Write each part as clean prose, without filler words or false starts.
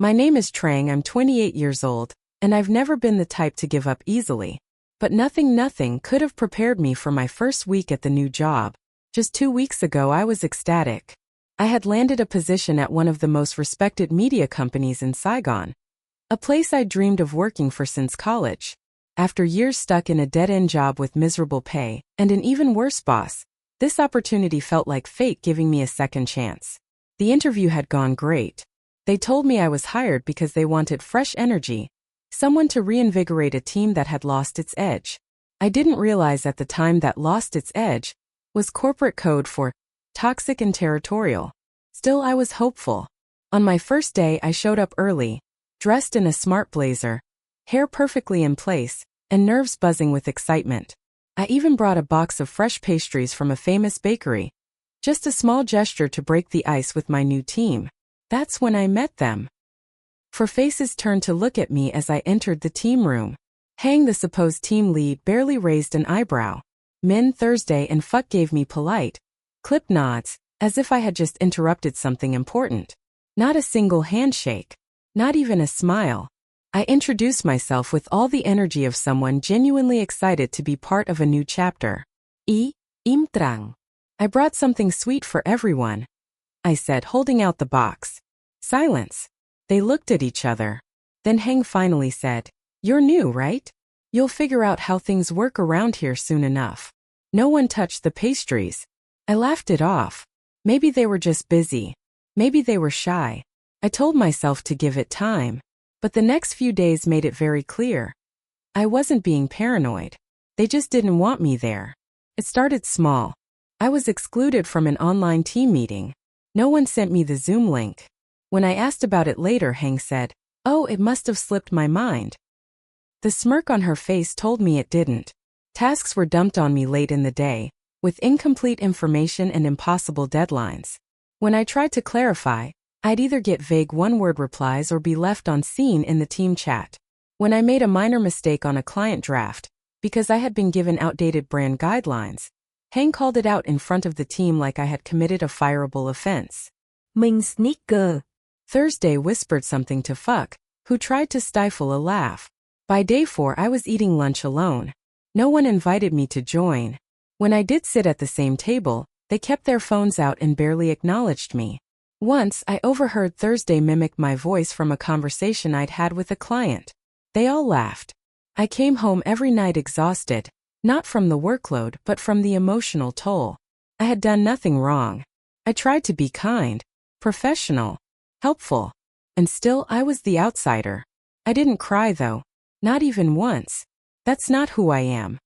My name is Trang, I'm 28 years old, and I've never been the type to give up easily. But nothing could have prepared me for my first week at the new job. Just 2 weeks ago I was ecstatic. I had landed a position at one of the most respected media companies in Saigon, a place I dreamed of working for since college. After years stuck in a dead-end job with miserable pay and an even worse boss, this opportunity felt like fate giving me a second chance. The interview had gone great. They told me I was hired because they wanted fresh energy, someone to reinvigorate a team that had lost its edge. I didn't realize at the time that lost its edge was corporate code for toxic and territorial. Still, I was hopeful. On my first day, I showed up early, dressed in a smart blazer, hair perfectly in place, and nerves buzzing with excitement. I even brought a box of fresh pastries from a famous bakery. Just a small gesture to break the ice with my new team. That's when I met them. For faces turned to look at me as I entered the team room. Hang, the supposed team lead, barely raised an eyebrow. Min, Thursday, and Fuck gave me polite, clipped nods, as if I had just interrupted something important. Not a single handshake. Not even a smile. I introduced myself with all the energy of someone genuinely excited to be part of a new chapter. Im Trang. I brought something sweet for everyone, I said, holding out the box. Silence. They looked at each other. Then Heng finally said, "You're new, right? You'll figure out how things work around here soon enough." No one touched the pastries. I laughed it off. Maybe they were just busy. Maybe they were shy. I told myself to give it time. But the next few days made it very clear. I wasn't being paranoid. They just didn't want me there. It started small. I was excluded from an online team meeting. No one sent me the Zoom link. When I asked about it later, Heng said, "Oh, it must have slipped my mind." The smirk on her face told me it didn't. Tasks were dumped on me late in the day, with incomplete information and impossible deadlines. When I tried to clarify, I'd either get vague one-word replies or be left on scene in the team chat. When I made a minor mistake on a client draft, because I had been given outdated brand guidelines, Heng called it out in front of the team like I had committed a fireable offense. Mình sneaker. Thursday whispered something to Fuck, who tried to stifle a laugh. By day 4 I was eating lunch alone. No one invited me to join. When I did sit at the same table, they kept their phones out and barely acknowledged me. Once, I overheard Thursday mimic my voice from a conversation I'd had with a client. They all laughed. I came home every night exhausted, not from the workload but from the emotional toll. I had done nothing wrong. I tried to be kind, professional, helpful, and still I was the outsider. I didn't cry though, not even once. That's not who I am.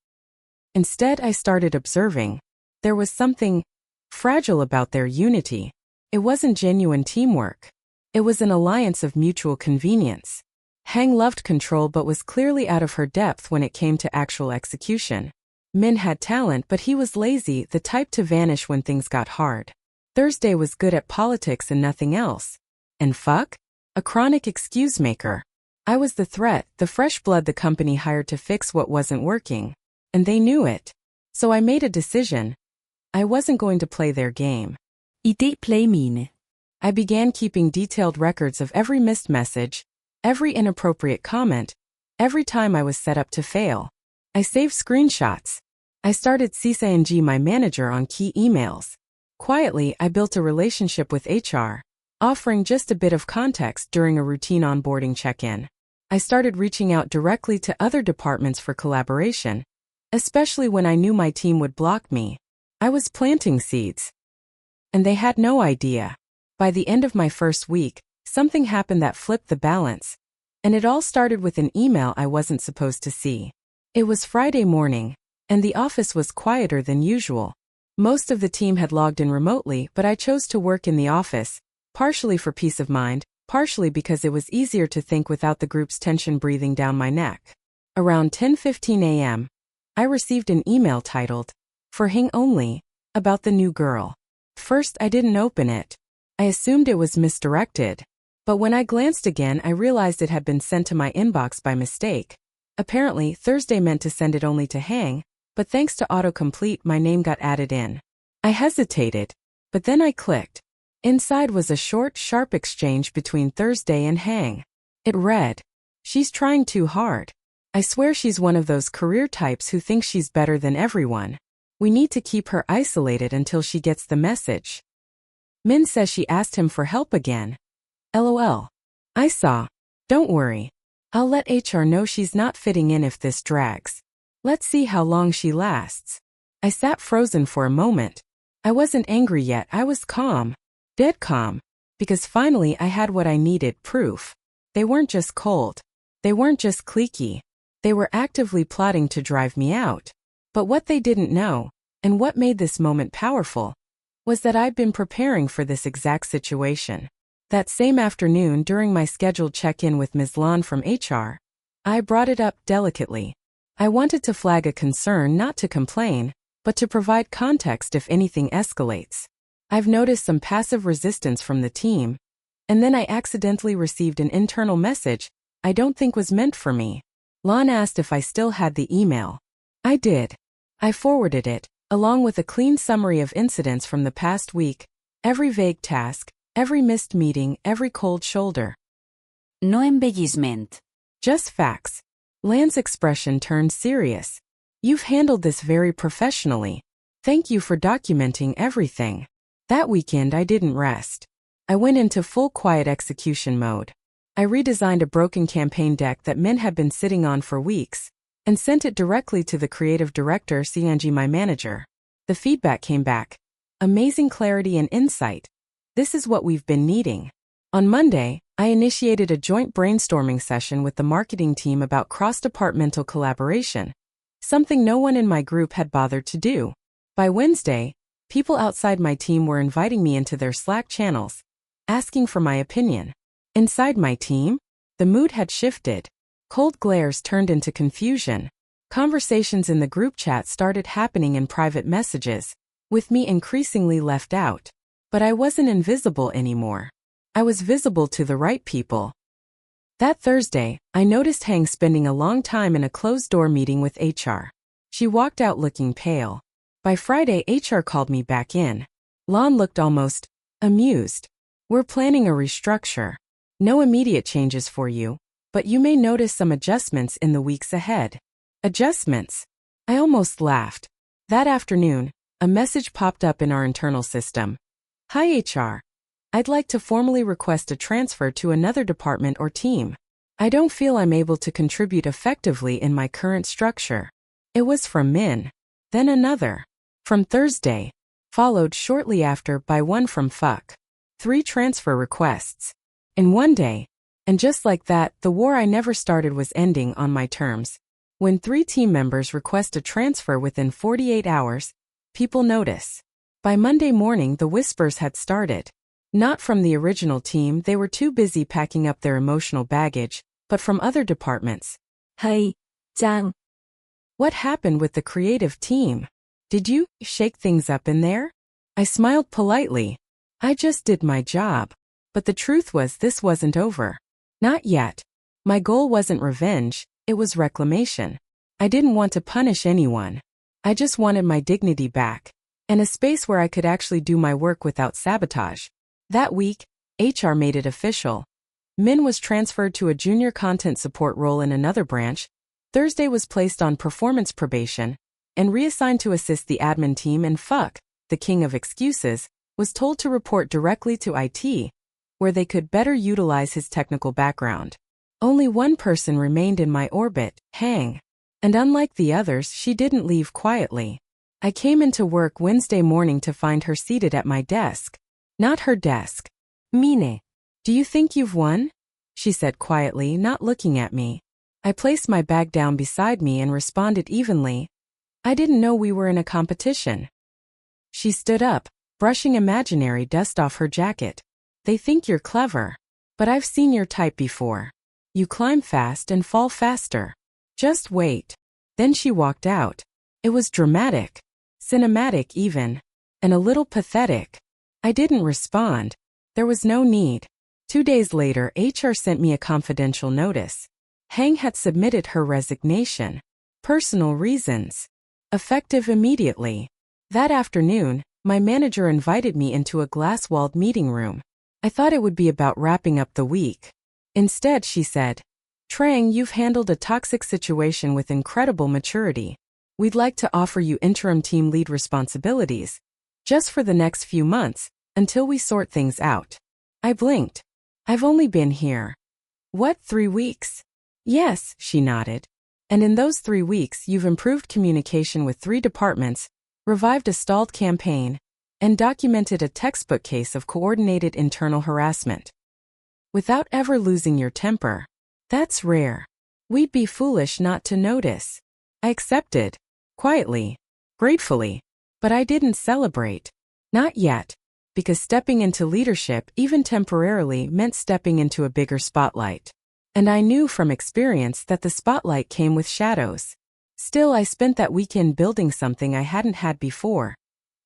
Instead, I started observing. There was something fragile about their unity. It wasn't genuine teamwork. It was an alliance of mutual convenience. Heng loved control but was clearly out of her depth when it came to actual execution. Min had talent but he was lazy, the type to vanish when things got hard. Thursday was good at politics and nothing else. And Fuck? A chronic excuse maker. I was the threat, the fresh blood the company hired to fix what wasn't working. And they knew it. So I made a decision. I wasn't going to play their game. Idé play mine. I began keeping detailed records of every missed message, every inappropriate comment, every time I was set up to fail. I saved screenshots. I started CCing my manager on key emails. Quietly, I built a relationship with HR, offering just a bit of context during a routine onboarding check-in. I started reaching out directly to other departments for collaboration, especially when I knew my team would block me. I was planting seeds. And they had no idea. By the end of my first week, something happened that flipped the balance. And it all started with an email I wasn't supposed to see. It was Friday morning, and the office was quieter than usual. Most of the team had logged in remotely, but I chose to work in the office, partially for peace of mind, partially because it was easier to think without the group's tension breathing down my neck. Around 10:15 a.m., I received an email titled, "For Hing Only," about the new girl. First, I didn't open it. I assumed it was misdirected. But when I glanced again, I realized it had been sent to my inbox by mistake. Apparently, Thursday meant to send it only to Hang, but thanks to autocomplete, my name got added in. I hesitated, but then I clicked. Inside was a short, sharp exchange between Thursday and Hang. It read, "She's trying too hard. I swear she's one of those career types who thinks she's better than everyone. We need to keep her isolated until she gets the message. Min says she asked him for help again. LOL. I saw. Don't worry. I'll let HR know she's not fitting in if this drags. Let's see how long she lasts." I sat frozen for a moment. I wasn't angry yet, I was calm. Dead calm. Because finally I had what I needed, proof. They weren't just cold. They weren't just cliquey. They were actively plotting to drive me out. But what they didn't know, and what made this moment powerful, was that I'd been preparing for this exact situation. That same afternoon during my scheduled check-in with Ms. Lan from HR, I brought it up delicately. I wanted to flag a concern, not to complain, but to provide context if anything escalates. I've noticed some passive resistance from the team, and then I accidentally received an internal message I don't think was meant for me. Lan asked if I still had the email. I did. I forwarded it, along with a clean summary of incidents from the past week, every vague task, every missed meeting, every cold shoulder. No embellishment. Just facts. Lan's expression turned serious. You've handled this very professionally. Thank you for documenting everything. That weekend I didn't rest. I went into full quiet execution mode. I redesigned a broken campaign deck that Min had been sitting on for weeks, and sent it directly to the creative director Sianji, my manager. The feedback came back. Amazing clarity and insight. This is what we've been needing. On Monday, I initiated a joint brainstorming session with the marketing team about cross-departmental collaboration, something no one in my group had bothered to do. By Wednesday, people outside my team were inviting me into their Slack channels, asking for my opinion. Inside my team, the mood had shifted. Cold glares turned into confusion. Conversations in the group chat started happening in private messages, with me increasingly left out. But I wasn't invisible anymore. I was visible to the right people. That Thursday, I noticed Hang spending a long time in a closed-door meeting with HR. She walked out looking pale. By Friday, HR called me back in. Lan looked almost amused. "We're planning a restructure. No immediate changes for you, but you may notice some adjustments in the weeks ahead." Adjustments? I almost laughed. That afternoon, a message popped up in our internal system. "Hi HR. I'd like to formally request a transfer to another department or team. I don't feel I'm able to contribute effectively in my current structure." It was from Min. Then another. From Thursday. Followed shortly after by one from Fuck. 3 transfer requests. In one day. And just like that, the war I never started was ending on my terms. When 3 team members request a transfer within 48 hours, people notice. By Monday morning, the whispers had started. Not from the original team, they were too busy packing up their emotional baggage, but from other departments. Hey, Chang. What happened with the creative team? Did you shake things up in there? I smiled politely. I just did my job. But the truth was this wasn't over. Not yet. My goal wasn't revenge, it was reclamation. I didn't want to punish anyone. I just wanted my dignity back, and a space where I could actually do my work without sabotage. That week, HR made it official. Min was transferred to a junior content support role in another branch. Thursday was placed on performance probation, and reassigned to assist the admin team, and Fuck, the king of excuses, was told to report directly to IT, where they could better utilize his technical background. Only one person remained in my orbit, Hang. And unlike the others, she didn't leave quietly. I came into work Wednesday morning to find her seated at my desk. Not her desk. Mine. "Do you think you've won?" she said quietly, not looking at me. I placed my bag down beside me and responded evenly. "I didn't know we were in a competition." She stood up, brushing imaginary dust off her jacket. "They think you're clever. But I've seen your type before. You climb fast and fall faster. Just wait." Then she walked out. It was dramatic, cinematic even, and a little pathetic. I didn't respond. There was no need. 2 days later, HR sent me a confidential notice. Hang had submitted her resignation. Personal reasons. Effective immediately. That afternoon, My manager invited me into a glass-walled meeting room. I thought it would be about wrapping up the week. Instead, she said, "Trang, you've handled a toxic situation with incredible maturity. We'd like to offer you interim team lead responsibilities, just for the next few months, until we sort things out." I blinked. "I've only been here. What, 3 weeks?" "Yes," she nodded. "And in those 3 weeks you've improved communication with 3 departments, revived a stalled campaign, and documented a textbook case of coordinated internal harassment. Without ever losing your temper. That's rare. We'd be foolish not to notice." I accepted. Quietly. Gratefully. But I didn't celebrate. Not yet. Because stepping into leadership, even temporarily, meant stepping into a bigger spotlight. And I knew from experience that the spotlight came with shadows. Still, I spent that weekend building something I hadn't had before.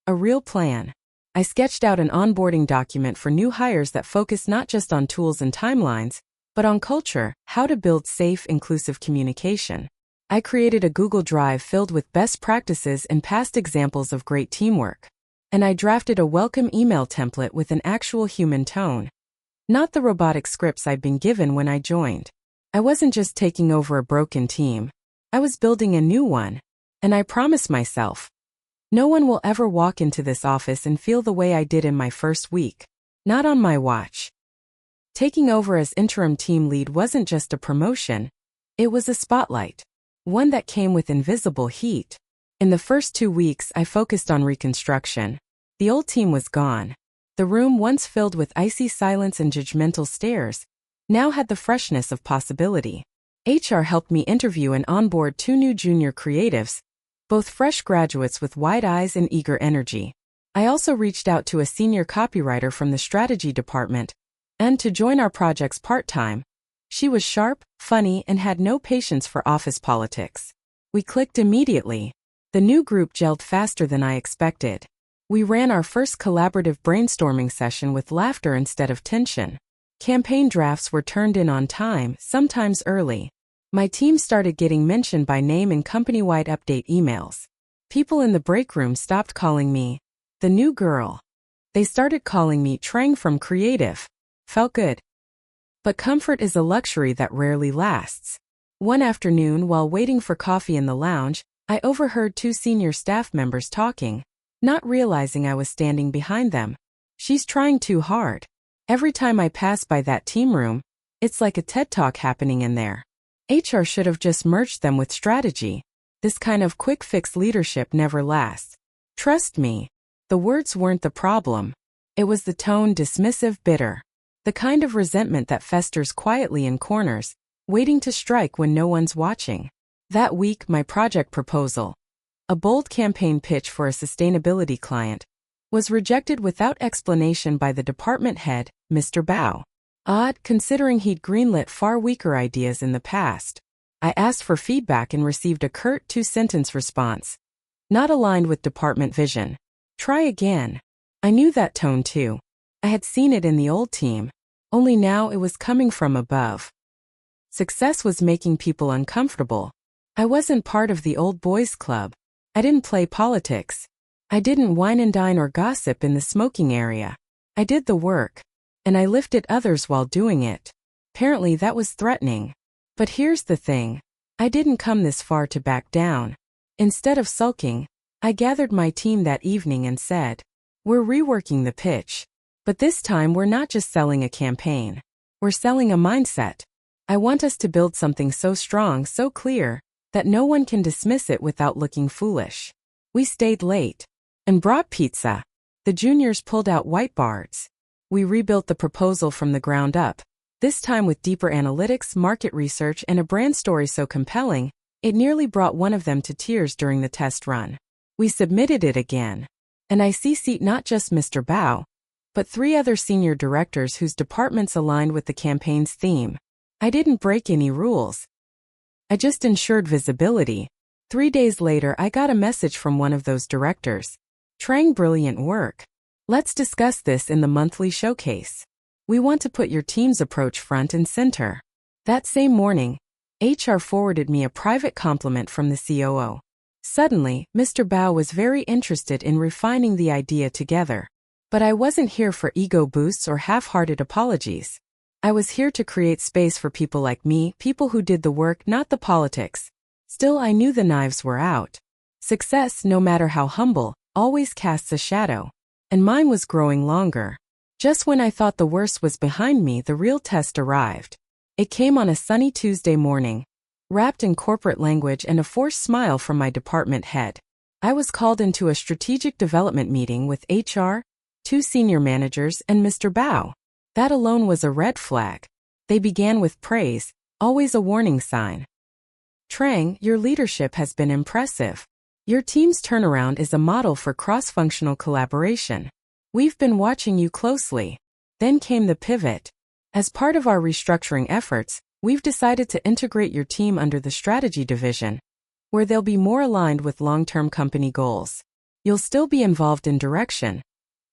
A real plan. I sketched out an onboarding document for new hires that focused not just on tools and timelines, but on culture, how to build safe, inclusive communication. I created a Google Drive filled with best practices and past examples of great teamwork. And I drafted a welcome email template with an actual human tone. Not the robotic scripts I'd been given when I joined. I wasn't just taking over a broken team. I was building a new one. And I promised myself, no one will ever walk into this office and feel the way I did in my first week. Not on my watch. Taking over as interim team lead wasn't just a promotion. It was a spotlight. One that came with invisible heat. In the first 2 weeks, I focused on reconstruction. The old team was gone. The room, once filled with icy silence and judgmental stares, now had the freshness of possibility. HR helped me interview and onboard 2 new junior creatives, both fresh graduates with wide eyes and eager energy. I also reached out to a senior copywriter from the strategy department, and to join our projects part-time. She was sharp, funny, and had no patience for office politics. We clicked immediately. The new group gelled faster than I expected. We ran our first collaborative brainstorming session with laughter instead of tension. Campaign drafts were turned in on time, sometimes early. My team started getting mentioned by name in company-wide update emails. People in the break room stopped calling me the new girl. They started calling me Trang from Creative. Felt good. But comfort is a luxury that rarely lasts. One afternoon, while waiting for coffee in the lounge, I overheard 2 senior staff members talking, not realizing I was standing behind them. "She's trying too hard. Every time I pass by that team room, it's like a TED Talk happening in there." HR should have just merged them with strategy. This kind of quick-fix leadership never lasts. Trust me. The words weren't the problem. It was the tone, dismissive, bitter. The kind of resentment that festers quietly in corners, waiting to strike when no one's watching. That week, my project proposal, a bold campaign pitch for a sustainability client, was rejected without explanation by the department head, Mr. Bao. Odd, considering he'd greenlit far weaker ideas in the past. I asked for feedback and received a curt 2-sentence response. Not aligned with department vision. Try again. I knew that tone too. I had seen it in the old team. Only now it was coming from above. Success was making people uncomfortable. I wasn't part of the old boys club. I didn't play politics. I didn't wine and dine or gossip in the smoking area. I did the work. And I lifted others while doing it. Apparently that was threatening. But here's the thing. I didn't come this far to back down. Instead of sulking, I gathered my team that evening and said, "We're reworking the pitch. But this time we're not just selling a campaign. We're selling a mindset. I want us to build something so strong, so clear, that no one can dismiss it without looking foolish." We stayed late and brought pizza. The juniors pulled out whiteboards. We rebuilt the proposal from the ground up, this time with deeper analytics, market research, and a brand story so compelling, it nearly brought one of them to tears during the test run. We submitted it again. And I CC'd not just Mr. Bao, but 3 other senior directors whose departments aligned with the campaign's theme. I didn't break any rules. I just ensured visibility. 3 days later, I got a message from one of those directors. "Trang, brilliant work. Let's discuss this in the monthly showcase. We want to put your team's approach front and center." That same morning, HR forwarded me a private compliment from the COO. Suddenly, Mr. Bao was very interested in refining the idea together. But I wasn't here for ego boosts or half-hearted apologies. I was here to create space for people like me, people who did the work, not the politics. Still, I knew the knives were out. Success, no matter how humble, always casts a shadow. And mine was growing longer. Just when I thought the worst was behind me, the real test arrived. It came on a sunny Tuesday morning, wrapped in corporate language and a forced smile from my department head. I was called into a strategic development meeting with HR, 2 senior managers, and Mr. Bao. That alone was a red flag. They began with praise, always a warning sign. Trang, your leadership has been impressive. Your team's turnaround is a model for cross-functional collaboration. We've been watching you closely. Then came the pivot. As part of our restructuring efforts, we've decided to integrate your team under the strategy division, where they'll be more aligned with long-term company goals. You'll still be involved in direction,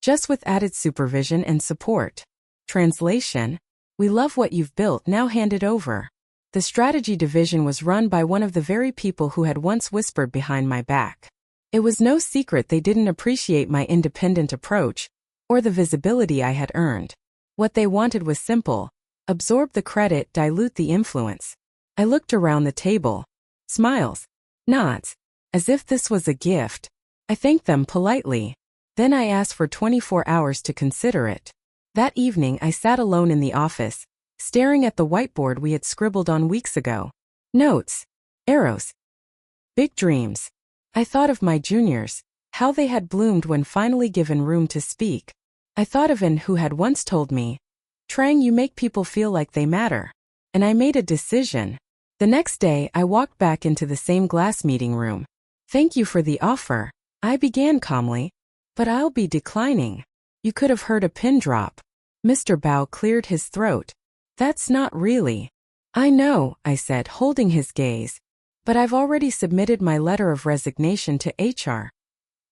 just with added supervision and support. Translation: we love what you've built, now hand it over. The strategy division was run by one of the very people who had once whispered behind my back. It was no secret they didn't appreciate my independent approach, or the visibility I had earned. What they wanted was simple: absorb the credit, dilute the influence. I looked around the table. Smiles. Nods. As if this was a gift. I thanked them politely. Then I asked for 24 hours to consider it. That evening I sat alone in the office, staring at the whiteboard we had scribbled on weeks ago. Notes. Arrows. Big dreams. I thought of my juniors, how they had bloomed when finally given room to speak. I thought of An, who had once told me, "Trang, you make people feel like they matter." And I made a decision. The next day, I walked back into the same glass meeting room. "Thank you for the offer," I began calmly, "but I'll be declining." You could have heard a pin drop. Mr. Bao cleared his throat. "That's not really." "I know," I said, holding his gaze. "But I've already submitted my letter of resignation to HR.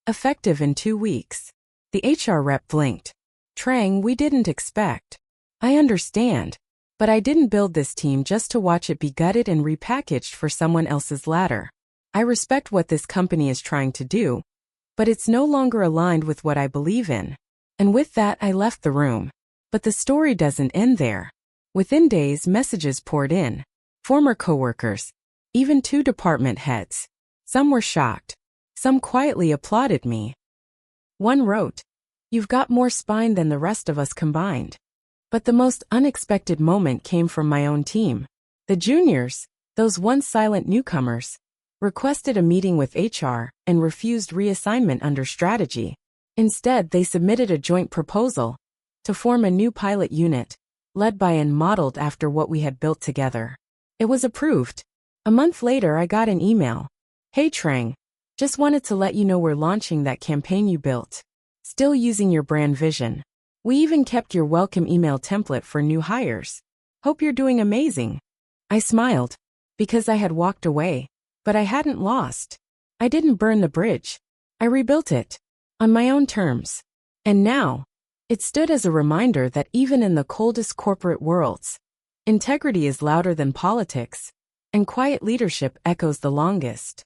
Effective in 2 weeks. The HR rep blinked. "Trang, we didn't expect." "I understand. But I didn't build this team just to watch it be gutted and repackaged for someone else's ladder. I respect what this company is trying to do, but it's no longer aligned with what I believe in." And with that, I left the room. But the story doesn't end there. Within days, messages poured in. Former coworkers. Even 2 department heads. Some were shocked. Some quietly applauded me. One wrote, "You've got more spine than the rest of us combined." But the most unexpected moment came from my own team. The juniors, those once silent newcomers, requested a meeting with HR and refused reassignment under strategy. Instead, they submitted a joint proposal to form a new pilot unit, led by and modeled after what we had built together. It was approved. A month later, I got an email. "Hey Trang, just wanted to let you know we're launching that campaign you built. Still using your brand vision. We even kept your welcome email template for new hires. Hope you're doing amazing." I smiled, because I had walked away, but I hadn't lost. I didn't burn the bridge. I rebuilt it, on my own terms. And now, it stood as a reminder that even in the coldest corporate worlds, integrity is louder than politics, and quiet leadership echoes the longest.